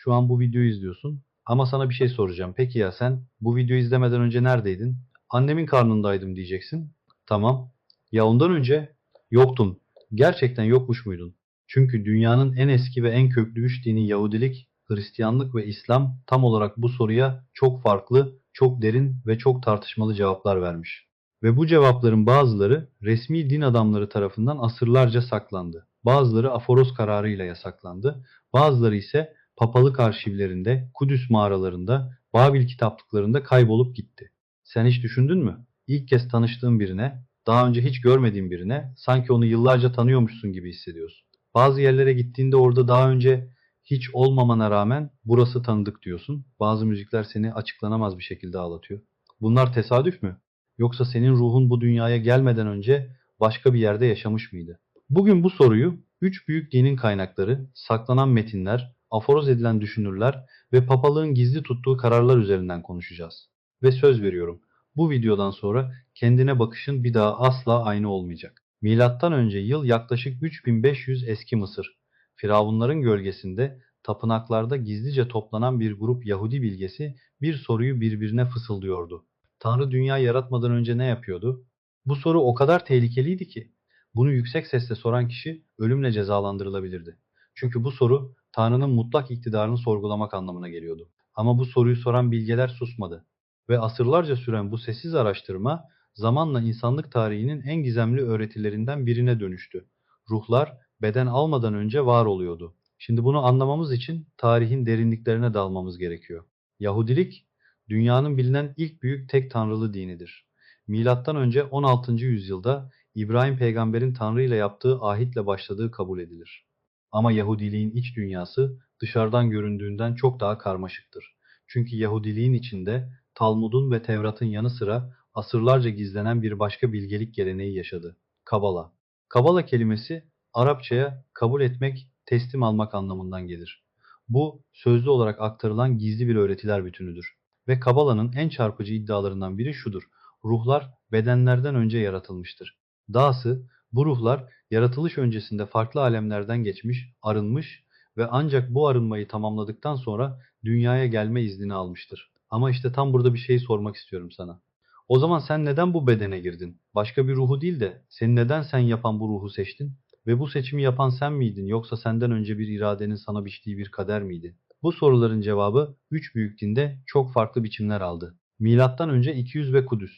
Şu an bu videoyu izliyorsun. Ama sana bir şey soracağım. Peki ya sen bu videoyu izlemeden önce neredeydin? Annemin karnındaydım diyeceksin. Tamam. Ya ondan önce? Yoktun. Gerçekten yokmuş muydun? Çünkü dünyanın en eski ve en köklü üç dini Yahudilik, Hristiyanlık ve İslam tam olarak bu soruya çok farklı, çok derin ve çok tartışmalı cevaplar vermiş. Ve bu cevapların bazıları resmi din adamları tarafından asırlarca saklandı. Bazıları aforoz kararıyla yasaklandı. Bazıları ise papalık arşivlerinde, Kudüs mağaralarında, Babil kitaplıklarında kaybolup gitti. Sen hiç düşündün mü? İlk kez tanıştığın birine, daha önce hiç görmediğin birine sanki onu yıllarca tanıyormuşsun gibi hissediyorsun. Bazı yerlere gittiğinde orada daha önce hiç olmamana rağmen burası tanıdık diyorsun. Bazı müzikler seni açıklanamaz bir şekilde ağlatıyor. Bunlar tesadüf mü? Yoksa senin ruhun bu dünyaya gelmeden önce başka bir yerde yaşamış mıydı? Bugün bu soruyu üç büyük dinin kaynakları, saklanan metinler, aforoz edilen düşünürler ve papalığın gizli tuttuğu kararlar üzerinden konuşacağız. Ve söz veriyorum, bu videodan sonra kendine bakışın bir daha asla aynı olmayacak. Milattan önce yıl yaklaşık 3500 eski Mısır. Firavunların gölgesinde tapınaklarda gizlice toplanan bir grup Yahudi bilgesi bir soruyu birbirine fısıldıyordu. Tanrı dünya yaratmadan önce ne yapıyordu? Bu soru o kadar tehlikeliydi ki bunu yüksek sesle soran kişi ölümle cezalandırılabilirdi. Çünkü bu soru Tanrı'nın mutlak iktidarını sorgulamak anlamına geliyordu. Ama bu soruyu soran bilgeler susmadı. Ve asırlarca süren bu sessiz araştırma zamanla insanlık tarihinin en gizemli öğretilerinden birine dönüştü. Ruhlar beden almadan önce var oluyordu. Şimdi bunu anlamamız için tarihin derinliklerine dalmamız gerekiyor. Yahudilik, dünyanın bilinen ilk büyük tek tanrılı dinidir. Milattan önce 16. yüzyılda İbrahim peygamberin Tanrı ile yaptığı ahitle başladığı kabul edilir. Ama Yahudiliğin iç dünyası dışarıdan göründüğünden çok daha karmaşıktır. Çünkü Yahudiliğin içinde Talmud'un ve Tevrat'ın yanı sıra asırlarca gizlenen bir başka bilgelik geleneği yaşadı. Kabala. Kabala kelimesi Arapçaya kabul etmek, teslim almak anlamından gelir. Bu sözlü olarak aktarılan gizli bir öğretiler bütünüdür. Ve Kabala'nın en çarpıcı iddialarından biri şudur: ruhlar bedenlerden önce yaratılmıştır. Dahası bu ruhlar yaratılış öncesinde farklı alemlerden geçmiş, arınmış ve ancak bu arınmayı tamamladıktan sonra dünyaya gelme iznini almıştır. Ama işte tam burada bir şey sormak istiyorum sana. O zaman sen neden bu bedene girdin? Başka bir ruhu değil de seni neden sen yapan bu ruhu seçtin? Ve bu seçimi yapan sen miydin yoksa senden önce bir iradenin sana biçtiği bir kader miydi? Bu soruların cevabı üç büyük dinde çok farklı biçimler aldı. Milattan önce 200 ve Kudüs.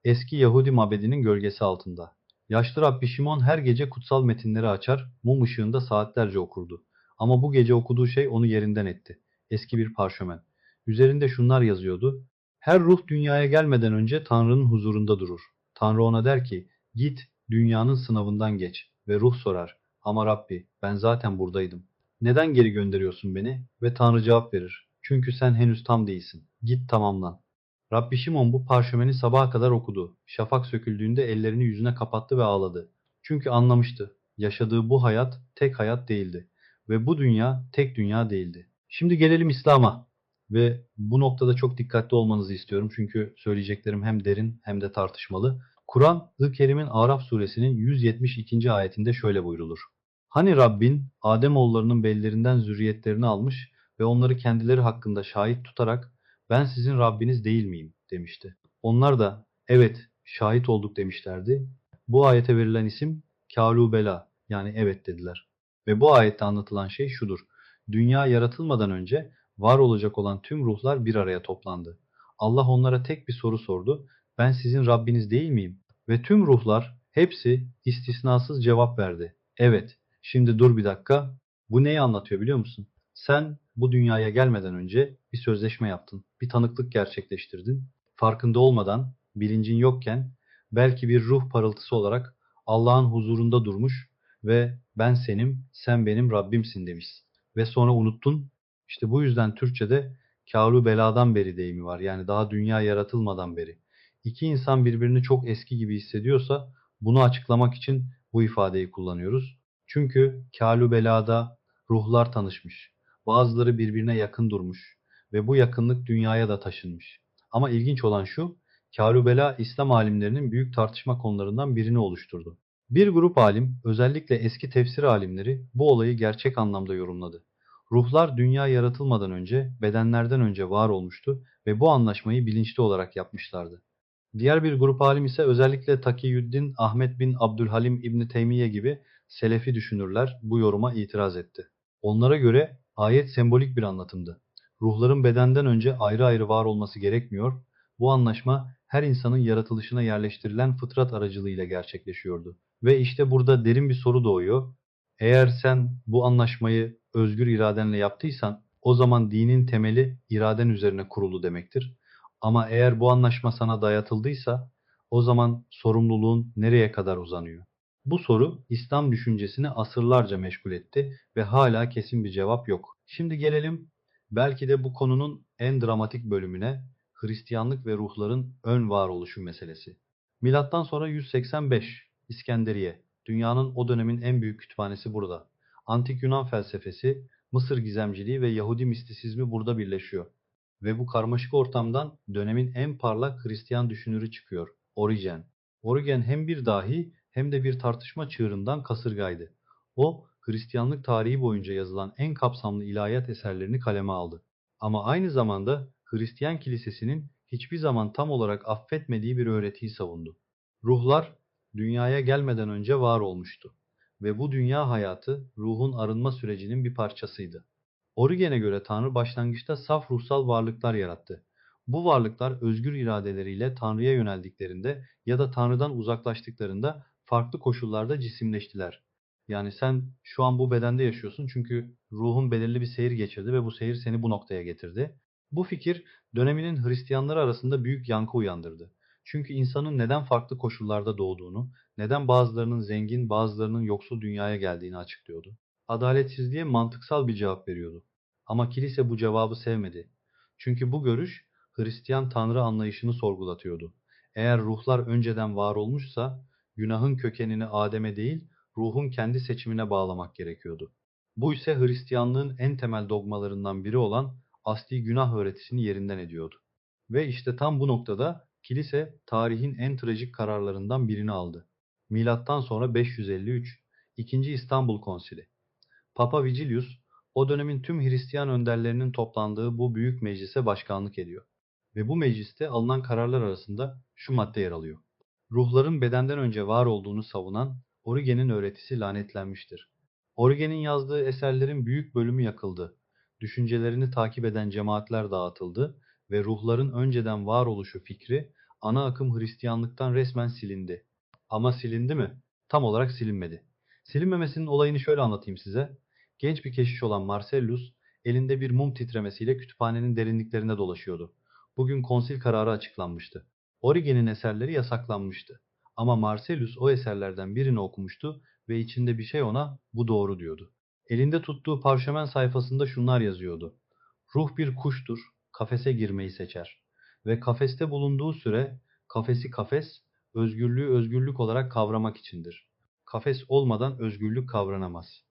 Eski Yahudi mabedinin gölgesi altında. Yaşlı Rabbi Şimon her gece kutsal metinleri açar, mum ışığında saatlerce okurdu. Ama bu gece okuduğu şey onu yerinden etti. Eski bir parşömen. Üzerinde şunlar yazıyordu: her ruh dünyaya gelmeden önce Tanrı'nın huzurunda durur. Tanrı ona der ki, git dünyanın sınavından geç. Ve ruh sorar, ama Rabbi ben zaten buradaydım. Neden geri gönderiyorsun beni? Ve Tanrı cevap verir, çünkü sen henüz tam değilsin. Git tamamlan. Rabbi Şimon bu parşömeni sabaha kadar okudu. Şafak söküldüğünde ellerini yüzüne kapattı ve ağladı. Çünkü anlamıştı. Yaşadığı bu hayat tek hayat değildi. Ve bu dünya tek dünya değildi. Şimdi gelelim İslam'a. Ve bu noktada çok dikkatli olmanızı istiyorum. Çünkü söyleyeceklerim hem derin hem de tartışmalı. Kur'an-ı Kerim'in Araf suresinin 172. ayetinde şöyle buyrulur: hani Rabbin Ademoğullarının bellerinden zürriyetlerini almış ve onları kendileri hakkında şahit tutarak ben sizin Rabbiniz değil miyim demişti. Onlar da evet şahit olduk demişlerdi. Bu ayete verilen isim Kâlûbela, yani evet dediler. Ve bu ayette anlatılan şey şudur: dünya yaratılmadan önce var olacak olan tüm ruhlar bir araya toplandı. Allah onlara tek bir soru sordu: ben sizin Rabbiniz değil miyim? Ve tüm ruhlar hepsi istisnasız cevap verdi: evet. Şimdi dur bir dakika. Bu neyi anlatıyor biliyor musun? Sen bu dünyaya gelmeden önce bir sözleşme yaptın, bir tanıklık gerçekleştirdin. Farkında olmadan, bilincin yokken belki bir ruh parıltısı olarak Allah'ın huzurunda durmuş ve ben senim, sen benim Rabbimsin demişsin. Ve sonra unuttun. İşte bu yüzden Türkçe'de kâlu beladan beri deyimi var. Yani daha dünya yaratılmadan beri. İki insan birbirini çok eski gibi hissediyorsa bunu açıklamak için bu ifadeyi kullanıyoruz. Çünkü kâlu belada ruhlar tanışmış. Bazıları birbirine yakın durmuş ve bu yakınlık dünyaya da taşınmış. Ama ilginç olan şu, Kâlûbela İslam alimlerinin büyük tartışma konularından birini oluşturdu. Bir grup alim, özellikle eski tefsir alimleri bu olayı gerçek anlamda yorumladı. Ruhlar dünya yaratılmadan önce, bedenlerden önce var olmuştu ve bu anlaşmayı bilinçli olarak yapmışlardı. Diğer bir grup alim ise özellikle Takiyüddin Ahmet bin Abdülhalim İbni Teymiye gibi Selefi düşünürler bu yoruma itiraz etti. Onlara göre ayet sembolik bir anlatımdı. Ruhların bedenden önce ayrı ayrı var olması gerekmiyor, bu anlaşma her insanın yaratılışına yerleştirilen fıtrat aracılığıyla gerçekleşiyordu. Ve işte burada derin bir soru doğuyor. Eğer sen bu anlaşmayı özgür iradenle yaptıysan, o zaman dinin temeli iraden üzerine kurulu demektir. Ama eğer bu anlaşma sana dayatıldıysa, o zaman sorumluluğun nereye kadar uzanıyor? Bu soru İslam düşüncesini asırlarca meşgul etti ve hala kesin bir cevap yok. Şimdi gelelim belki de bu konunun en dramatik bölümüne, Hristiyanlık ve ruhların ön varoluşu meselesi. Milattan sonra 185 İskenderiye, dünyanın o dönemin en büyük kütüphanesi burada. Antik Yunan felsefesi, Mısır gizemciliği ve Yahudi mistisizmi burada birleşiyor. Ve bu karmaşık ortamdan dönemin en parlak Hristiyan düşünürü çıkıyor, Origen. Origen hem bir dahi hem de bir tartışma çığırından kasırgaydı. O, Hristiyanlık tarihi boyunca yazılan en kapsamlı ilahiyat eserlerini kaleme aldı. Ama aynı zamanda Hristiyan kilisesinin hiçbir zaman tam olarak affetmediği bir öğretiyi savundu. Ruhlar dünyaya gelmeden önce var olmuştu ve bu dünya hayatı ruhun arınma sürecinin bir parçasıydı. Origen'e göre Tanrı başlangıçta saf ruhsal varlıklar yarattı. Bu varlıklar özgür iradeleriyle Tanrı'ya yöneldiklerinde ya da Tanrı'dan uzaklaştıklarında farklı koşullarda cisimleştiler. Yani sen şu an bu bedende yaşıyorsun çünkü ruhun belirli bir seyir geçirdi ve bu seyir seni bu noktaya getirdi. Bu fikir döneminin Hristiyanları arasında büyük yankı uyandırdı. Çünkü insanın neden farklı koşullarda doğduğunu, neden bazılarının zengin, bazılarının yoksul dünyaya geldiğini açıklıyordu. Adaletsizliğe mantıksal bir cevap veriyordu. Ama kilise bu cevabı sevmedi. Çünkü bu görüş Hristiyan Tanrı anlayışını sorgulatıyordu. Eğer ruhlar önceden var olmuşsa, günahın kökenini Adem'e değil, ruhun kendi seçimine bağlamak gerekiyordu. Bu ise Hristiyanlığın en temel dogmalarından biri olan asli günah öğretisini yerinden ediyordu. Ve işte tam bu noktada kilise tarihin en trajik kararlarından birini aldı. Milattan sonra 553, İkinci İstanbul Konsili. Papa Vigilius, o dönemin tüm Hristiyan önderlerinin toplandığı bu büyük meclise başkanlık ediyor. Ve bu mecliste alınan kararlar arasında şu madde yer alıyor. Ruhların bedenden önce var olduğunu savunan Origen'in öğretisi lanetlenmiştir. Origen'in yazdığı eserlerin büyük bölümü yakıldı. Düşüncelerini takip eden cemaatler dağıtıldı ve ruhların önceden var oluşu fikri ana akım Hristiyanlıktan resmen silindi. Ama silindi mi? Tam olarak silinmedi. Silinmemesinin olayını şöyle anlatayım size. Genç bir keşiş olan Marcellus, elinde bir mum titremesiyle kütüphanenin derinliklerinde dolaşıyordu. Bugün konsil kararı açıklanmıştı. Origen'in eserleri yasaklanmıştı. Ama Marcellus o eserlerden birini okumuştu ve içinde bir şey ona bu doğru diyordu. Elinde tuttuğu parşömen sayfasında şunlar yazıyordu. Ruh bir kuştur, kafese girmeyi seçer. Ve kafeste bulunduğu süre, kafesi kafes, özgürlüğü özgürlük olarak kavramak içindir. Kafes olmadan özgürlük kavranamaz.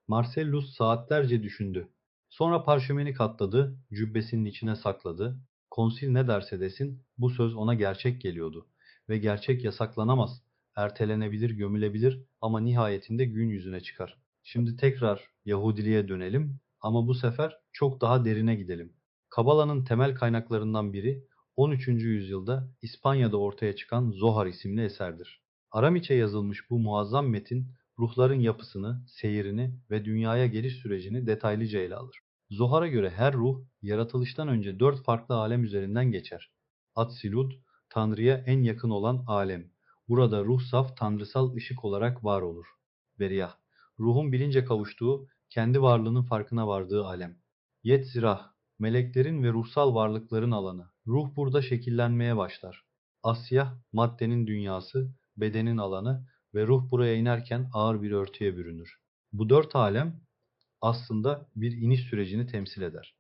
Marcellus saatlerce düşündü. Sonra parşömeni katladı, cübbesinin içine sakladı. Konsil ne derse desin, bu söz ona gerçek geliyordu. Ve gerçek yasaklanamaz, ertelenebilir, gömülebilir ama nihayetinde gün yüzüne çıkar. Şimdi tekrar Yahudiliğe dönelim ama bu sefer çok daha derine gidelim. Kabala'nın temel kaynaklarından biri 13. yüzyılda İspanya'da ortaya çıkan Zohar isimli eserdir. Aramiçe yazılmış bu muazzam metin ruhların yapısını, seyrini ve dünyaya geliş sürecini detaylıca ele alır. Zohar'a göre her ruh yaratılıştan önce 4 farklı alem üzerinden geçer. Atsilud, Tanrı'ya en yakın olan alem. Burada ruh saf tanrısal ışık olarak var olur. Beriyah, ruhun bilince kavuştuğu, kendi varlığının farkına vardığı alem. Yetzirah, meleklerin ve ruhsal varlıkların alanı. Ruh burada şekillenmeye başlar. Asyah, maddenin dünyası, bedenin alanı ve ruh buraya inerken ağır bir örtüye bürünür. Bu 4 alem aslında bir iniş sürecini temsil eder.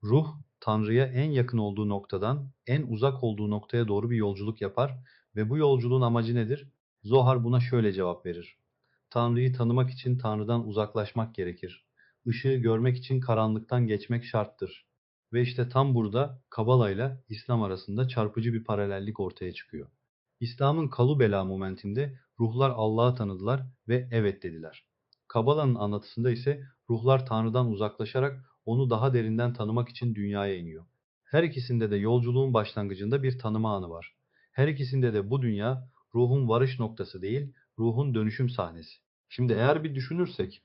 Ruh, Tanrı'ya en yakın olduğu noktadan en uzak olduğu noktaya doğru bir yolculuk yapar ve bu yolculuğun amacı nedir? Zohar buna şöyle cevap verir. Tanrı'yı tanımak için Tanrı'dan uzaklaşmak gerekir. Işığı görmek için karanlıktan geçmek şarttır. Ve işte tam burada Kabala ile İslam arasında çarpıcı bir paralellik ortaya çıkıyor. İslam'ın Kalubela momentinde ruhlar Allah'ı tanıdılar ve evet dediler. Kabala'nın anlatısında ise ruhlar Tanrı'dan uzaklaşarak onu daha derinden tanımak için dünyaya iniyor. Her ikisinde de yolculuğun başlangıcında bir tanıma anı var. Her ikisinde de bu dünya ruhun varış noktası değil, ruhun dönüşüm sahnesi. Şimdi eğer bir düşünürsek,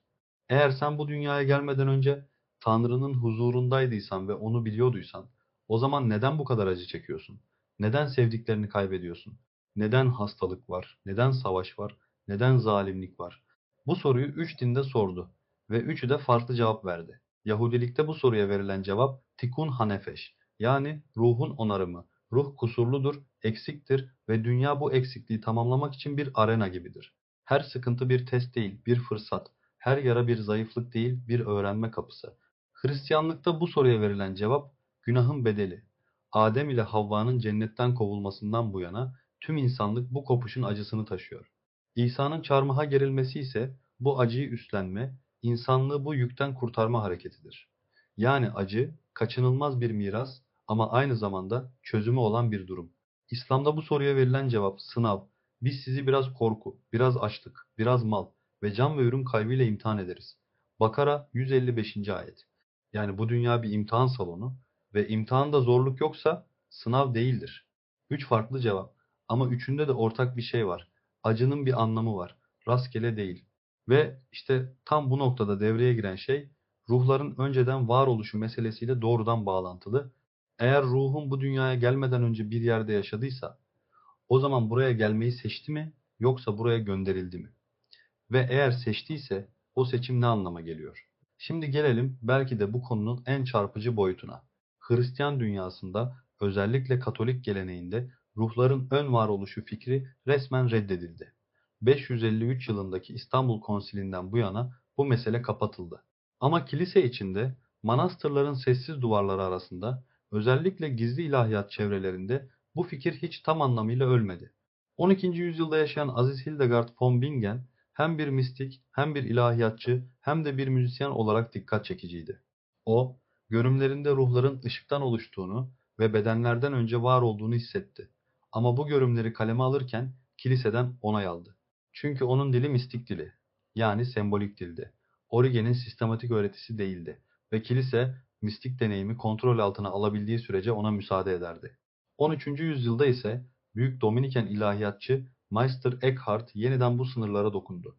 eğer sen bu dünyaya gelmeden önce Tanrı'nın huzurundaydıysan ve onu biliyorduysan, o zaman neden bu kadar acı çekiyorsun? Neden sevdiklerini kaybediyorsun? Neden hastalık var? Neden savaş var? Neden zalimlik var? Bu soruyu üç dinde sordu ve üçü de farklı cevap verdi. Yahudilikte bu soruya verilen cevap tikun hanefeş, yani ruhun onarımı. Ruh kusurludur, eksiktir ve dünya bu eksikliği tamamlamak için bir arena gibidir. Her sıkıntı bir test değil, bir fırsat. Her yara bir zayıflık değil, bir öğrenme kapısı. Hristiyanlıkta bu soruya verilen cevap günahın bedeli. Adem ile Havva'nın cennetten kovulmasından bu yana tüm insanlık bu kopuşun acısını taşıyor. İsa'nın çarmıha gerilmesi ise bu acıyı üstlenme, insanlığı bu yükten kurtarma hareketidir. Yani acı kaçınılmaz bir miras ama aynı zamanda çözümü olan bir durum. İslam'da bu soruya verilen cevap sınav. Biz sizi biraz korku, biraz açlık, biraz mal ve can ve ürün kaybıyla imtihan ederiz. Bakara 155. ayet. Yani bu dünya bir imtihan salonu ve imtihanda zorluk yoksa sınav değildir. Üç farklı cevap ama üçünde de ortak bir şey var. Acının bir anlamı var. Rastgele değil. Ve işte tam bu noktada devreye giren şey ruhların önceden varoluşu meselesiyle doğrudan bağlantılı. Eğer ruhun bu dünyaya gelmeden önce bir yerde yaşadıysa, o zaman buraya gelmeyi seçti mi yoksa buraya gönderildi mi? Ve eğer seçtiyse o seçim ne anlama geliyor? Şimdi gelelim belki de bu konunun en çarpıcı boyutuna. Hristiyan dünyasında özellikle Katolik geleneğinde ruhların ön varoluşu fikri resmen reddedildi. 553 yılındaki İstanbul Konsilinden bu yana bu mesele kapatıldı. Ama kilise içinde manastırların sessiz duvarları arasında özellikle gizli ilahiyat çevrelerinde bu fikir hiç tam anlamıyla ölmedi. 12. yüzyılda yaşayan Aziz Hildegard von Bingen hem bir mistik, hem bir ilahiyatçı, hem de bir müzisyen olarak dikkat çekiciydi. O, görümlerinde ruhların ışıktan oluştuğunu ve bedenlerden önce var olduğunu hissetti. Ama bu görümleri kaleme alırken kiliseden onay aldı. Çünkü onun dili mistik dili, yani sembolik dildi. Origen'in sistematik öğretisi değildi ve kilise mistik deneyimi kontrol altına alabildiği sürece ona müsaade ederdi. 13. yüzyılda ise Büyük Dominiken ilahiyatçı Meister Eckhart yeniden bu sınırlara dokundu.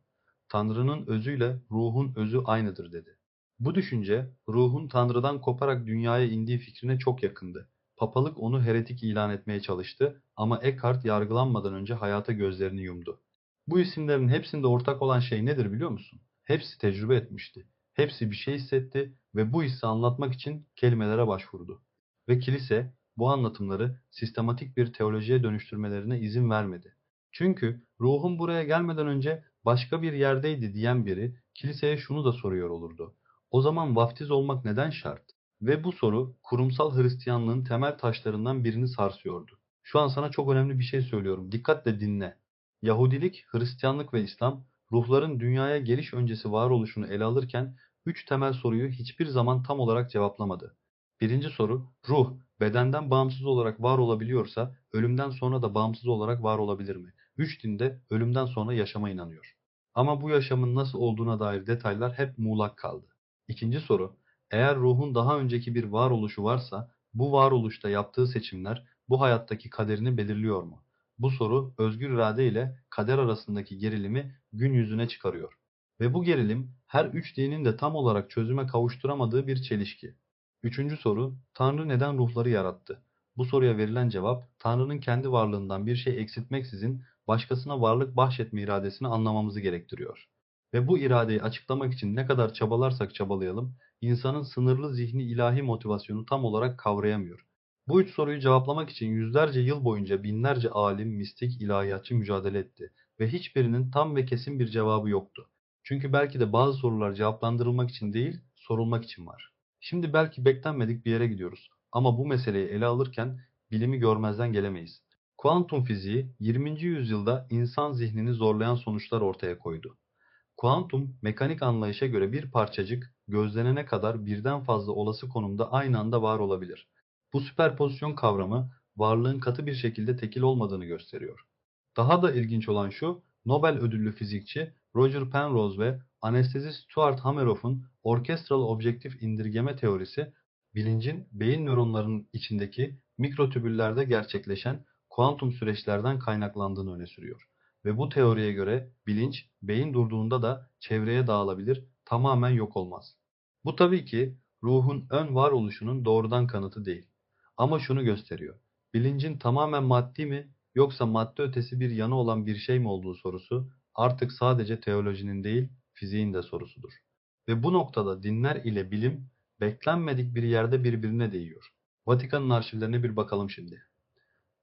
Tanrı'nın özüyle ruhun özü aynıdır dedi. Bu düşünce ruhun Tanrı'dan koparak dünyaya indiği fikrine çok yakındı. Papalık onu heretik ilan etmeye çalıştı ama Eckhart yargılanmadan önce hayata gözlerini yumdu. Bu isimlerin hepsinde ortak olan şey nedir biliyor musun? Hepsi tecrübe etmişti. Hepsi bir şey hissetti ve bu hissi anlatmak için kelimelere başvurdu. Ve kilise bu anlatımları sistematik bir teolojiye dönüştürmelerine izin vermedi. Çünkü ruhum buraya gelmeden önce başka bir yerdeydi diyen biri kiliseye şunu da soruyor olurdu. O zaman vaftiz olmak neden şart? Ve bu soru kurumsal Hristiyanlığın temel taşlarından birini sarsıyordu. Şu an sana çok önemli bir şey söylüyorum. Dikkatle dinle. Yahudilik, Hristiyanlık ve İslam ruhların dünyaya geliş öncesi varoluşunu ele alırken üç temel soruyu hiçbir zaman tam olarak cevaplamadı. Birinci soru, ruh bedenden bağımsız olarak var olabiliyorsa ölümden sonra da bağımsız olarak var olabilir mi? Üç dinde ölümden sonra yaşama inanıyor. Ama bu yaşamın nasıl olduğuna dair detaylar hep muğlak kaldı. İkinci soru, eğer ruhun daha önceki bir varoluşu varsa bu varoluşta yaptığı seçimler bu hayattaki kaderini belirliyor mu? Bu soru özgür irade ile kader arasındaki gerilimi gün yüzüne çıkarıyor. Ve bu gerilim her üç dinin de tam olarak çözüme kavuşturamadığı bir çelişki. Üçüncü soru, Tanrı neden ruhları yarattı? Bu soruya verilen cevap, Tanrı'nın kendi varlığından bir şey eksiltmeksizin başkasına varlık bahşetme iradesini anlamamızı gerektiriyor. Ve bu iradeyi açıklamak için ne kadar çabalarsak çabalayalım, insanın sınırlı zihni ilahi motivasyonu tam olarak kavrayamıyor. Bu üç soruyu cevaplamak için yüzlerce yıl boyunca binlerce alim, mistik, ilahiyatçı mücadele etti ve hiçbirinin tam ve kesin bir cevabı yoktu. Çünkü belki de bazı sorular cevaplandırılmak için değil, sorulmak için var. Şimdi belki beklenmedik bir yere gidiyoruz ama bu meseleyi ele alırken bilimi görmezden gelemeyiz. Kuantum fiziği 20. yüzyılda insan zihnini zorlayan sonuçlar ortaya koydu. Kuantum mekanik anlayışa göre bir parçacık gözlenene kadar birden fazla olası konumda aynı anda var olabilir. Bu süperpozisyon kavramı varlığın katı bir şekilde tekil olmadığını gösteriyor. Daha da ilginç olan şu, Nobel ödüllü fizikçi Roger Penrose ve anestezist Stuart Hameroff'un orkestral objektif indirgeme teorisi, bilincin beyin nöronlarının içindeki mikrotübüllerde gerçekleşen kuantum süreçlerden kaynaklandığını öne sürüyor. Ve bu teoriye göre bilinç, beyin durduğunda da çevreye dağılabilir, tamamen yok olmaz. Bu tabii ki ruhun ön varoluşunun doğrudan kanıtı değil. Ama şunu gösteriyor. Bilincin tamamen maddi mi yoksa madde ötesi bir yanı olan bir şey mi olduğu sorusu artık sadece teolojinin değil, fiziğin de sorusudur. Ve bu noktada dinler ile bilim beklenmedik bir yerde birbirine değiyor. Vatikan'ın arşivlerine bir bakalım şimdi.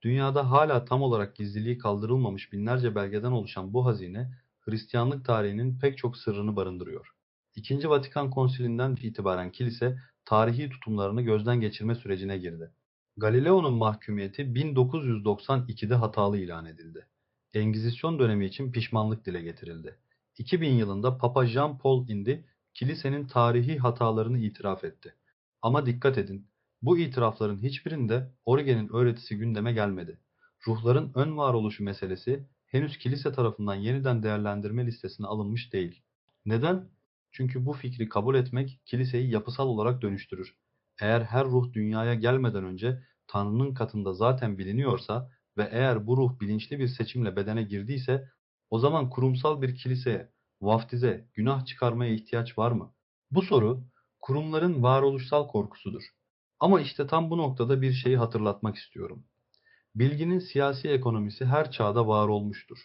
Dünyada hala tam olarak gizliliği kaldırılmamış binlerce belgeden oluşan bu hazine, Hristiyanlık tarihinin pek çok sırrını barındırıyor. İkinci Vatikan Konsilinden itibaren kilise, tarihi tutumlarını gözden geçirme sürecine girdi. Galileo'nun mahkumiyeti 1992'de hatalı ilan edildi. Engizisyon dönemi için pişmanlık dile getirildi. 2000 yılında Papa Jean Paul indi, kilisenin tarihi hatalarını itiraf etti. Ama dikkat edin, bu itirafların hiçbirinde Origen'in öğretisi gündeme gelmedi. Ruhların ön varoluşu meselesi henüz kilise tarafından yeniden değerlendirme listesine alınmış değil. Neden? Çünkü bu fikri kabul etmek kiliseyi yapısal olarak dönüştürür. Eğer her ruh dünyaya gelmeden önce Tanrı'nın katında zaten biliniyorsa ve eğer bu ruh bilinçli bir seçimle bedene girdiyse, o zaman kurumsal bir kiliseye, vaftize, günah çıkarmaya ihtiyaç var mı? Bu soru kurumların varoluşsal korkusudur. Ama işte tam bu noktada bir şeyi hatırlatmak istiyorum. Bilginin siyasi ekonomisi her çağda var olmuştur.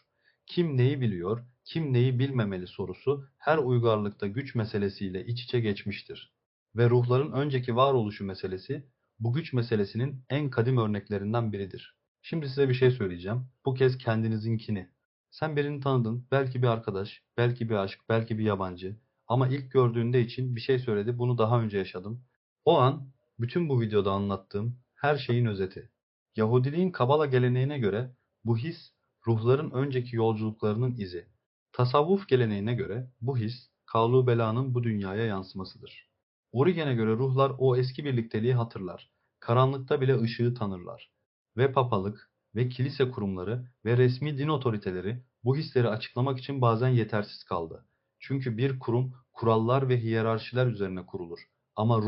Kim neyi biliyor, kim neyi bilmemeli sorusu her uygarlıkta güç meselesiyle iç içe geçmiştir. Ve ruhların önceki varoluşu meselesi bu güç meselesinin en kadim örneklerinden biridir. Şimdi size bir şey söyleyeceğim. Bu kez kendinizinkini. Sen birini tanıdın, belki bir arkadaş, belki bir aşk, belki bir yabancı. Ama ilk gördüğünde için bir şey söyledi, bunu daha önce yaşadım. O an bütün bu videoda anlattığım her şeyin özeti. Yahudiliğin Kabala geleneğine göre bu his ruhların önceki yolculuklarının izi. Tasavvuf geleneğine göre bu his Kavlu Bela'nın bu dünyaya yansımasıdır. Origen'e göre ruhlar o eski birlikteliği hatırlar. Karanlıkta bile ışığı tanırlar. Ve papalık ve kilise kurumları ve resmi din otoriteleri bu hisleri açıklamak için bazen yetersiz kaldı. Çünkü bir kurum kurallar ve hiyerarşiler üzerine kurulur. Ama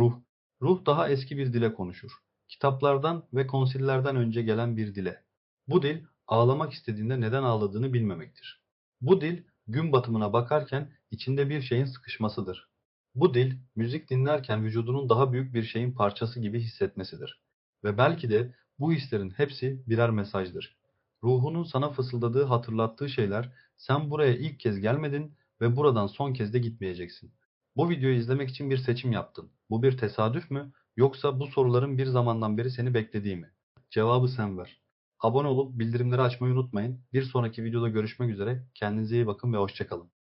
ruh daha eski bir dile konuşur. Kitaplardan ve konsillerden önce gelen bir dile. Bu dil ağlamak istediğinde neden ağladığını bilmemektir. Bu dil gün batımına bakarken içinde bir şeyin sıkışmasıdır. Bu dil müzik dinlerken vücudunun daha büyük bir şeyin parçası gibi hissetmesidir. Ve belki de bu hislerin hepsi birer mesajdır. Ruhunun sana fısıldadığı, hatırlattığı şeyler, sen buraya ilk kez gelmedin ve buradan son kez de gitmeyeceksin. Bu videoyu izlemek için bir seçim yaptın. Bu bir tesadüf mü? Yoksa bu soruların bir zamandan beri seni beklediği mi? Cevabı sen ver. Abone olup bildirimleri açmayı unutmayın. Bir sonraki videoda görüşmek üzere. Kendinize iyi bakın ve hoşça kalın.